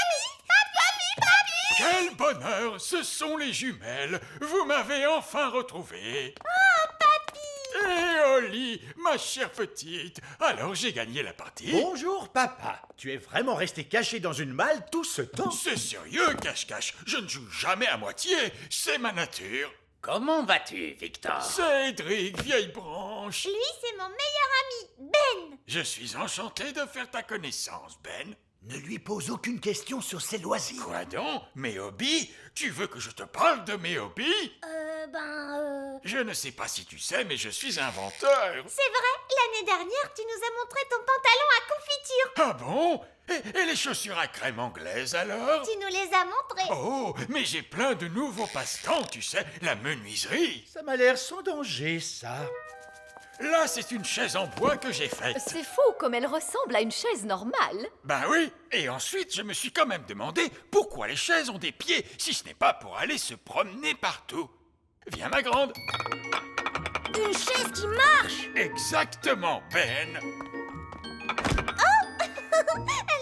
Quel bonheur, ce sont les jumelles. Vous m'avez enfin retrouvé. Oh, papy! Et Oli, ma chère petite, alors j'ai gagné la partie. Bonjour, papa. Tu es vraiment resté caché dans une malle tout ce temps? C'est sérieux, cache-cache. Je ne joue jamais à moitié. C'est ma nature. Comment vas-tu, Victor? Cédric, vieille branche. Lui, c'est mon meilleur ami, Ben! Je suis enchanté de faire ta connaissance, Ben. Ne lui pose aucune question sur ses loisirs. Quoi donc? Mes hobbies? Tu veux que je te parle de mes hobbies? Je ne sais pas si tu sais, mais je suis inventeur. C'est vrai, l'année dernière, tu nous as montré ton pantalon à confiture. Ah bon? Et les chaussures à crème anglaise alors? Tu nous les as montrées. Oh, mais j'ai plein de nouveaux passe-temps, tu sais, la menuiserie. Ça m'a l'air sans danger, ça. Là, c'est une chaise en bois que j'ai faite. C'est fou comme elle ressemble à une chaise normale. Ben oui, et ensuite je me suis quand même demandé pourquoi les chaises ont des pieds si ce n'est pas pour aller se promener partout. Viens ma grande. Une chaise qui marche! Exactement, Ben. Elle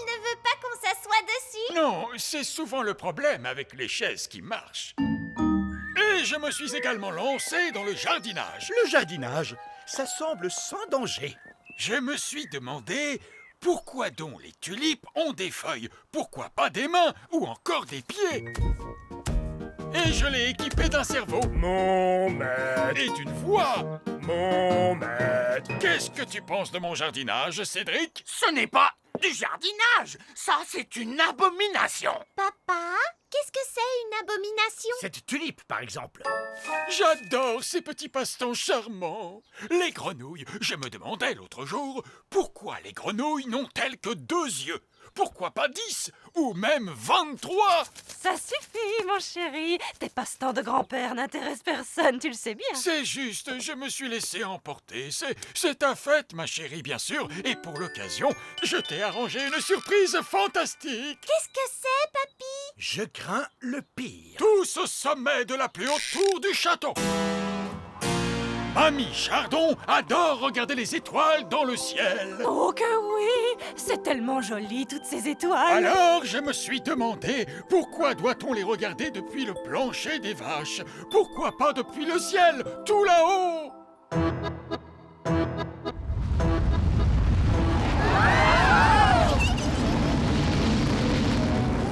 ne veut pas qu'on s'assoie dessus. Non, c'est souvent le problème avec les chaises qui marchent. Et Et je me suis également lancé dans le jardinage. Le jardinage, ça semble sans danger. Je me suis demandé pourquoi donc les tulipes ont des feuilles, pourquoi pas des mains ou encore des pieds. Et je l'ai équipé d'un cerveau. Mon maître, Et d'une voix. mon maître. Qu'est-ce que tu penses de mon jardinage, Cédric? Ce n'est pas du jardinage. Ça, c'est une abomination. Papa, qu'est-ce que c'est une abomination? Cette tulipe, par exemple. J'adore ces petits passe-temps charmants. Les grenouilles, je me demandais l'autre jour, pourquoi les grenouilles n'ont-elles que 2 yeux? Pourquoi pas 10 ou même 23? Ça suffit, mon chéri. Tes passe-temps de grand-père n'intéressent personne, tu le sais bien. C'est juste, je me suis laissé emporter. C'est ta fête, ma chérie, bien sûr. Et pour l'occasion, je t'ai arrangé une surprise fantastique. Qu'est-ce que c'est, papy? Je crains le pire. Tous au sommet de la plus haute tour du château. Mamie Chardon adore regarder les étoiles dans le ciel. Oh que oui! C'est tellement joli, toutes ces étoiles. Alors, je me suis demandé, pourquoi doit-on les regarder depuis le plancher des vaches? Pourquoi pas depuis le ciel, tout là-haut?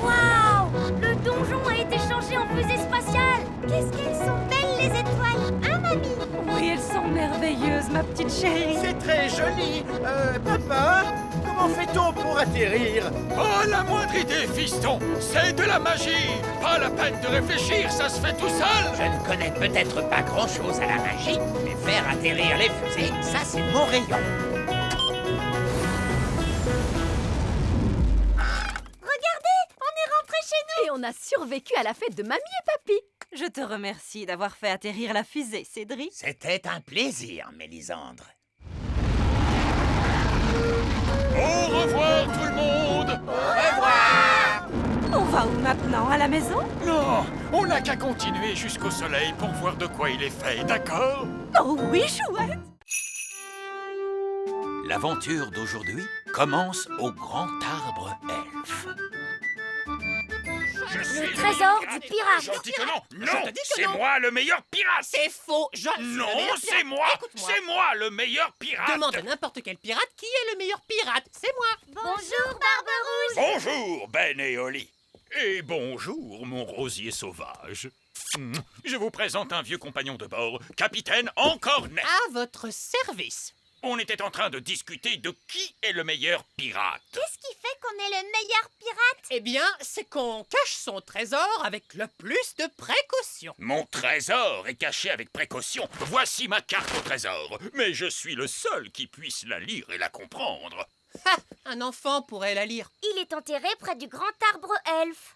Waouh! Le donjon a été changé en fusée spatiale. Qu'est-ce qu'elles sont belles, les étoiles, hein, mamie? Oui, elles sont merveilleuses, ma petite chérie. C'est très joli. Papa, comment fait-on pour atterrir? Oh, la moindre idée, fiston. C'est de la magie. Pas la peine de réfléchir, ça se fait tout seul. Je ne connais peut-être pas grand-chose à la magie, mais faire atterrir les fusées, ça, c'est mon rayon. Regardez, on est rentré chez nous. Et on a survécu à la fête de mamie et papy. Je te remercie d'avoir fait atterrir la fusée, Cédric. C'était un plaisir, Mélisandre. Au revoir, tout le monde. On va où maintenant? À la maison? Non, on n'a qu'à continuer jusqu'au soleil pour voir de quoi il est fait, d'accord? Oh oui, chouette! L'aventure d'aujourd'hui commence au grand arbre elfe. Le trésor du pirate. Je dis que non. Non, c'est moi le meilleur pirate. C'est faux, je suis Non, le meilleur c'est pirate. moi. Écoute-moi. C'est moi le meilleur pirate. Demande à n'importe quel pirate qui est le meilleur pirate. C'est moi. Bonjour, Barbe-Rouge. Bonjour, Ben et Oli. Et bonjour, mon rosier sauvage. Je vous présente un vieux compagnon de bord, capitaine Encornet. À votre service. On était en train de discuter de qui est le meilleur pirate. Qu'est-ce qui fait qu'on est le meilleur pirate? Eh bien, c'est qu'on cache son trésor avec le plus de précaution. Mon trésor est caché avec précaution. Voici ma carte au trésor. Mais je suis le seul qui puisse la lire et la comprendre. Ha! Un enfant pourrait la lire. Il est enterré près du grand arbre elfe.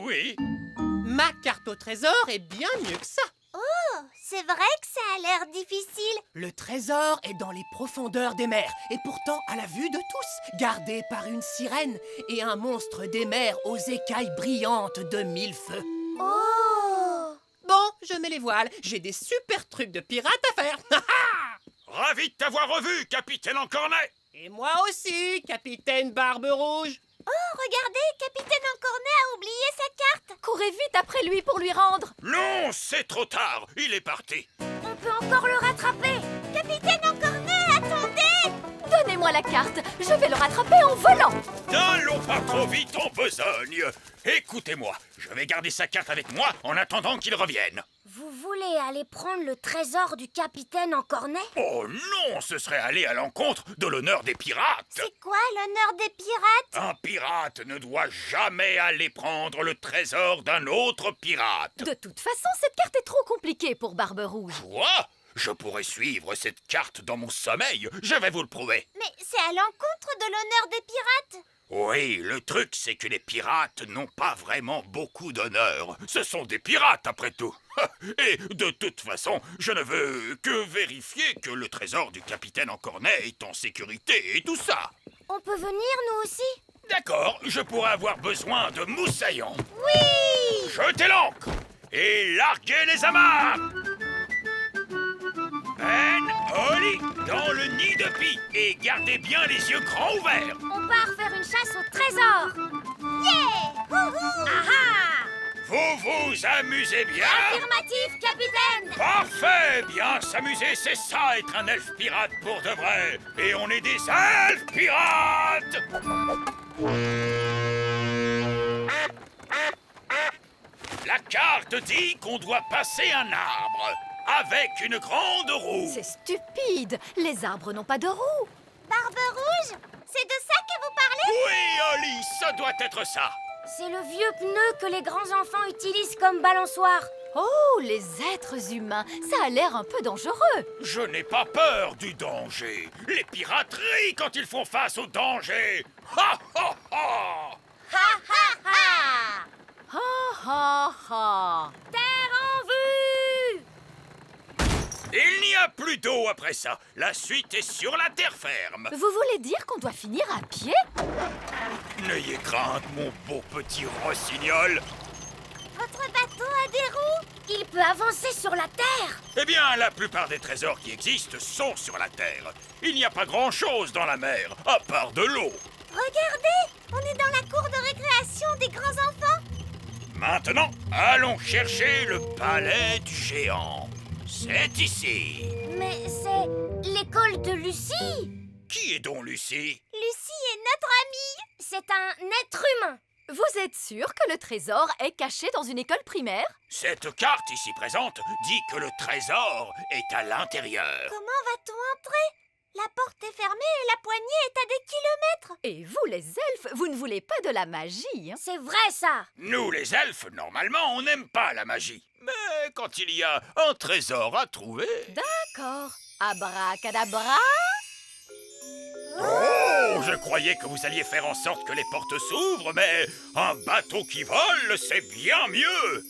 Oui. Ma carte au trésor est bien mieux que ça. Oh, c'est vrai que ça a l'air difficile. Le trésor est dans les profondeurs des mers, et pourtant à la vue de tous, gardé par une sirène et un monstre des mers aux écailles brillantes de 1000 feux. Oh! Bon, je mets les voiles, j'ai des super trucs de pirate à faire. Ravi de t'avoir revu, capitaine Encornet. Et moi aussi, capitaine Barbe-Rouge. Oh, regardez, Capitaine Encornet a oublié sa carte. Courez vite après lui pour lui rendre. Non, c'est trop tard. Il est parti. On peut encore le rattraper. Capitaine Encornet, attendez! Donnez-moi la carte. Je vais le rattraper en volant. N'allons pas trop vite en besogne. Écoutez-moi, je vais garder sa carte avec moi en attendant qu'il revienne. Vous voulez aller prendre le trésor du capitaine Encornet? Oh non, ce serait aller à l'encontre de l'honneur des pirates. C'est quoi l'honneur des pirates? Un pirate ne doit jamais aller prendre le trésor d'un autre pirate. De toute façon, cette carte est trop compliquée pour Barbe-Rouge. Quoi? Je pourrais suivre cette carte dans mon sommeil. Je vais vous le prouver. Mais c'est à l'encontre de l'honneur des pirates. Oui, le truc, c'est que les pirates n'ont pas vraiment beaucoup d'honneur. Ce sont des pirates, après tout. Et de toute façon, je ne veux que vérifier que le trésor du capitaine Encornet est en sécurité et tout ça. On peut venir, nous aussi? D'accord, je pourrais avoir besoin de moussaillons. Oui! Jetez l'ancre et larguez les amarres. Ben, Oli, dans le nid de pie et gardez bien les yeux grands ouverts. On part faire une chasse au trésor. Yeah! Wouhou! Ah ah! Vous Vous vous amusez bien? Affirmatif, capitaine. Parfait! Bien s'amuser, c'est ça, être un elfe pirate pour de vrai! Et on est des elfes pirates! La carte dit qu'on doit passer un arbre avec une grande roue. C'est stupide. Les arbres n'ont pas de roues. Barbe rouge, c'est de ça que vous parlez? Oui, Oli, ça doit être ça. C'est le vieux pneu que les grands enfants utilisent comme balançoire. Oh, les êtres humains, ça a l'air un peu dangereux. Je n'ai pas peur du danger. Les pirates rient quand ils font face au danger. Ha ha ha! Ha ha ha! Ha ha ha. Terre en vue! Il n'y a plus d'eau après ça. La suite est sur la terre ferme. Vous voulez dire qu'on doit finir à pied? N'ayez crainte, mon beau petit rossignol. Votre bateau a des roues? Il peut avancer sur la terre. Eh bien, la plupart des trésors qui existent sont sur la terre. Il n'y a pas grand-chose dans la mer, à part de l'eau. Regardez, on est dans la cour de récréation des grands enfants. Maintenant, allons chercher le palais du géant. C'est ici. Mais c'est l'école de Lucie. Qui est donc Lucie? Lucie est notre amie. C'est un être humain. Vous êtes sûr que le trésor est caché dans une école primaire? Cette carte ici présente dit que le trésor est à l'intérieur. Comment va-t-on entrer? La porte est fermée et la poignée est à des kilomètres. Et vous, les elfes, vous ne voulez pas de la magie, hein? C'est vrai, ça. Nous, les elfes, normalement, on n'aime pas la magie. Mais quand il y a un trésor à trouver... D'accord. Abracadabra. Oh, je croyais que vous alliez faire en sorte que les portes s'ouvrent, mais un bateau qui vole, c'est bien mieux.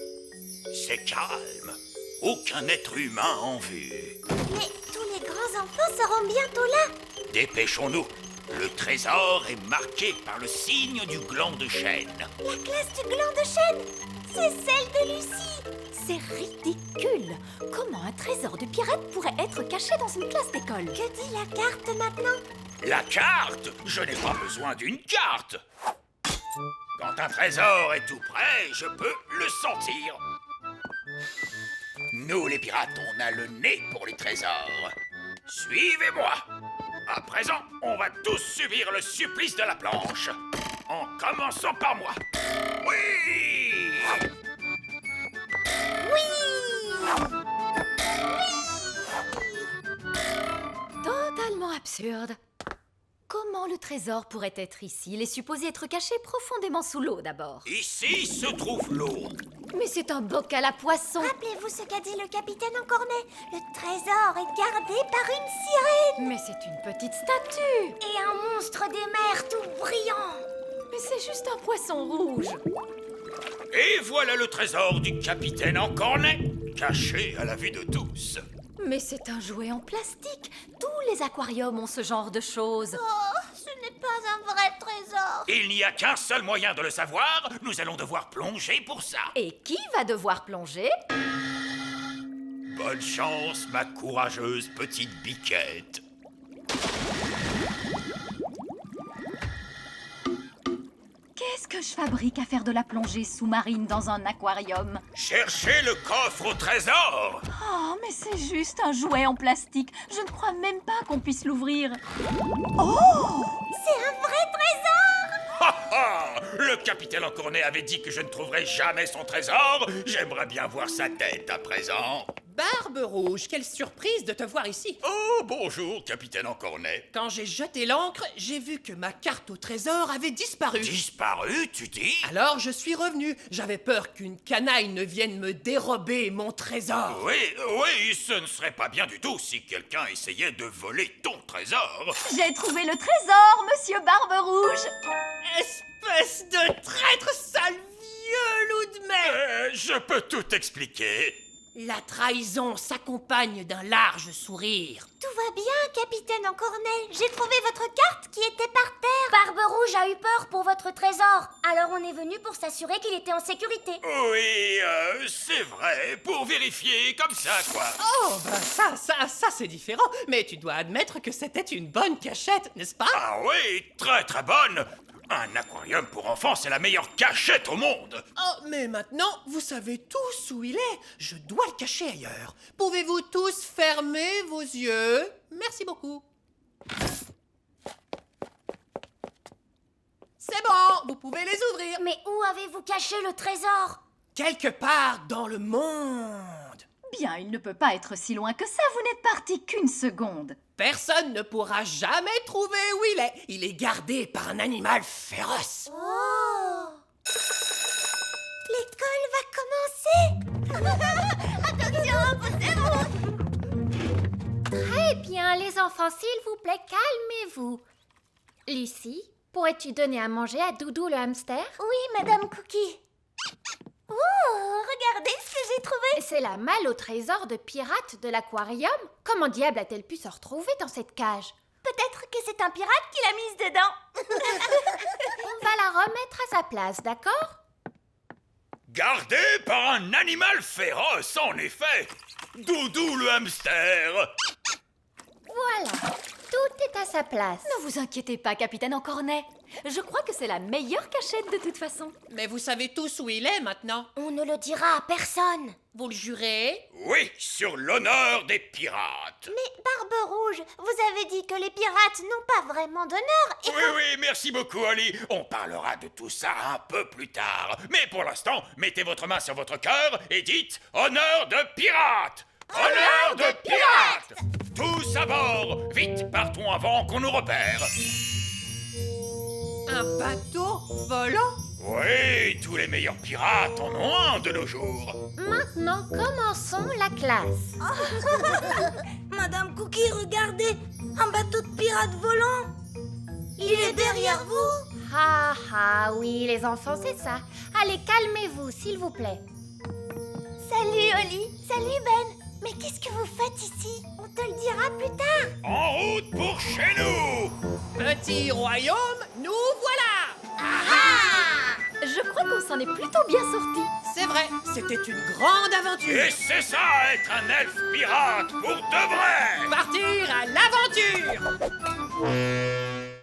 C'est calme. Aucun être humain en vue. Mais tous les grands enfants seront bientôt là. Dépêchons-nous. Le trésor est marqué par le signe du gland de chêne. La classe du gland de chêne, c'est celle de Lucie. C'est ridicule. Comment un trésor de pirate pourrait être caché dans une classe d'école? Que dit la carte maintenant? La carte? Je n'ai pas besoin d'une carte. Quand un trésor est tout près, je peux le sentir. Nous, les pirates, on a le nez pour les trésors. Suivez-moi. À présent, on va tous subir le supplice de la planche. En commençant par moi. Oui! Totalement absurde. Comment le trésor pourrait être ici? Il est supposé être caché profondément sous l'eau d'abord. Ici se trouve l'eau. Mais c'est un bocal à poissons. Rappelez-vous ce qu'a dit le capitaine Encornet. Le trésor est gardé par une sirène. Mais c'est une petite statue. Et un monstre des mers tout brillant. Mais c'est juste un poisson rouge. Et voilà le trésor du capitaine Encornet, caché à la vue de tous. Mais c'est un jouet en plastique. Tous les aquariums ont ce genre de choses. Oh, ce n'est pas un vrai trésor. Il n'y a qu'un seul moyen de le savoir. Nous allons devoir plonger pour ça. Et qui va devoir plonger? Bonne chance, ma courageuse petite biquette. Qu'est-ce que je fabrique à faire de la plongée sous-marine dans un aquarium? Cherchez le coffre au trésor. Oh, mais c'est juste un jouet en plastique. Je ne crois même pas qu'on puisse l'ouvrir. Oh! C'est un vrai trésor. Ha ha! Le capitaine Encornet avait dit que je ne trouverais jamais son trésor. J'aimerais bien voir sa tête à présent. Barbe rouge, quelle surprise de te voir ici. Oh, bonjour, capitaine Encornet. Quand j'ai jeté l'ancre, j'ai vu que ma carte au trésor avait disparu. Disparu, tu dis? Alors je suis revenu. J'avais peur qu'une canaille ne vienne me dérober mon trésor. Oui, ce ne serait pas bien du tout si quelqu'un essayait de voler ton trésor. J'ai trouvé le trésor, monsieur Barbe Rouge. Espèce de traître, sale vieux loup de mer. Je peux tout expliquer. La trahison s'accompagne d'un large sourire. Tout va bien, capitaine Encornet. J'ai trouvé votre carte qui était par terre. Barbe Rouge a eu peur pour votre trésor. Alors on est venu pour s'assurer qu'il était en sécurité. Oui, c'est vrai, pour vérifier comme ça, quoi. Oh, ben ça c'est différent. Mais tu dois admettre que c'était une bonne cachette, n'est-ce pas? Ah oui, très très bonne. Un aquarium pour enfants, c'est la meilleure cachette au monde. Oh, mais maintenant, vous savez tous où il est. Je dois le cacher ailleurs. Pouvez-vous tous fermer vos yeux? Merci beaucoup. C'est bon, vous pouvez les ouvrir. Mais où avez-vous caché le trésor? Quelque part dans le monde. Bien, il ne peut pas être si loin que ça, vous n'êtes parti qu'une seconde. Personne ne pourra jamais trouver où il est. Il est gardé par un animal féroce. Oh! L'école va commencer. Attention, poussez-vous. Très bien, les enfants, s'il vous plaît, calmez-vous. Lucie, pourrais-tu donner à manger à Doudou le hamster? Oui, Madame Cookie. Oh, regardez ce que j'ai trouvé. C'est la malle au trésor de pirate de l'aquarium. Comment diable a-t-elle pu se retrouver dans cette cage? Peut-être que c'est un pirate qui l'a mise dedans. On va la remettre à sa place, d'accord? Gardé par un animal féroce, en effet. Doudou le hamster. Voilà, tout est à sa place. Ne vous inquiétez pas, capitaine Encornet. Je crois que c'est la meilleure cachette de toute façon. Mais vous savez tous où il est maintenant. On ne le dira à personne. Vous le jurez? Oui, sur l'honneur des pirates. Mais Barbe Rouge, vous avez dit que les pirates n'ont pas vraiment d'honneur et Oui, merci beaucoup, Oli. On parlera de tout ça un peu plus tard. Mais pour l'instant, mettez votre main sur votre cœur et dites « Honneur de pirate !» Honneur de pirate! Tous à bord! Vite, partons avant qu'on nous repère. Un bateau volant? Oui, tous les meilleurs pirates en ont un de nos jours. Maintenant, commençons la classe. Madame Cookie, regardez, un bateau de pirates volant. Il est derrière vous. Ah ah, oui, les enfants, c'est ça. Allez, calmez-vous, s'il vous plaît. Salut Oli, salut Ben. Mais qu'est-ce que vous faites ici? On te le dira plus tard. En route pour chez nous! Petit royaume, nous voilà! Je crois qu'on s'en est plutôt bien sortis. C'est vrai, c'était une grande aventure. Et c'est ça, être un elfe pirate pour de vrai! Partir à l'aventure!